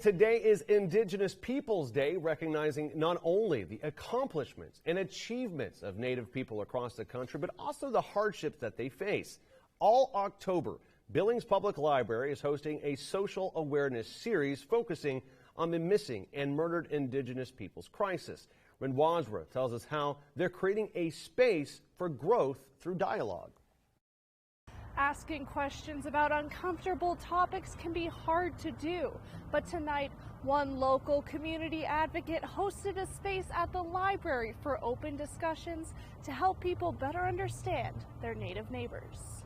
Today is Indigenous Peoples Day, recognizing not only the accomplishments and achievements of Native people across the country, but also the hardships that they face. All October, Billings Public Library is hosting a social awareness series focusing on the missing and murdered Indigenous peoples crisis. Ren Wadsworth tells us how they're creating a space for growth through dialogue. Asking questions about uncomfortable topics can be hard to do, but tonight, one local community advocate hosted a space at the library for open discussions to help people better understand their Native neighbors.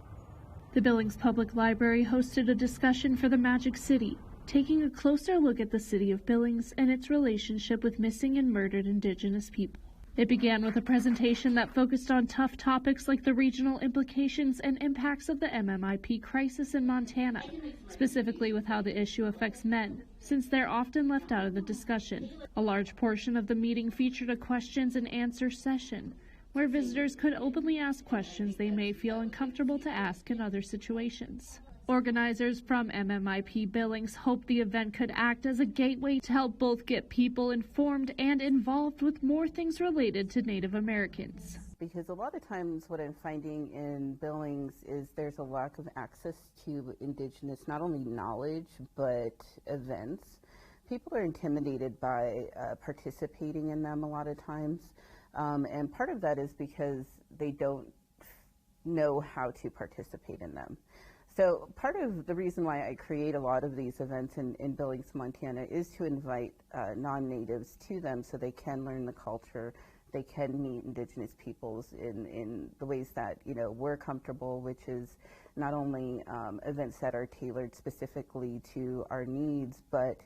The Billings Public Library hosted a discussion for the Magic City, taking a closer look at the city of Billings and its relationship with missing and murdered Indigenous people. It began with a presentation that focused on tough topics like the regional implications and impacts of the M.M.I.P crisis in Montana, specifically with how the issue affects men, since they're often left out of the discussion. A large portion of the meeting featured a questions and answer session, where visitors could openly ask questions they may feel uncomfortable to ask in other situations. Organizers from M.M.I.P Billings hope the event could act as a gateway to help both get people informed and involved with more things related to Native Americans. Because a lot of times what I'm finding in Billings is there's a lack of access to Indigenous, not only knowledge, but events. People are intimidated by participating in them a lot of times. And part of that is because they don't know how to participate in them. So part of the reason why I create a lot of these events in Billings, Montana, is to invite non-natives to them so they can learn the culture, they can meet Indigenous peoples in the ways that, you know, we're comfortable, which is not only events that are tailored specifically to our needs, but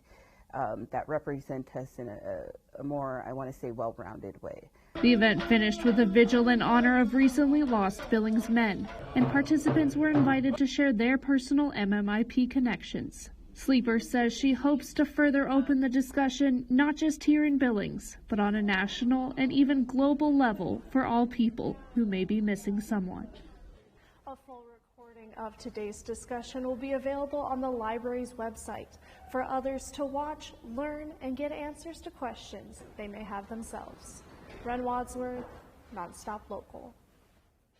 that represent us in a more, I want to say, well-rounded way. The event finished with a vigil in honor of recently lost Billings men, and participants were invited to share their personal M.M.I.P connections. Sleeper says she hopes to further open the discussion not just here in Billings, but on a national and even global level for all people who may be missing someone. A full recording of today's discussion will be available on the library's website for others to watch, learn, and get answers to questions they may have themselves. Ren Wadsworth, Nonstop Local.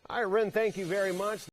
All right, Ren, thank you very much.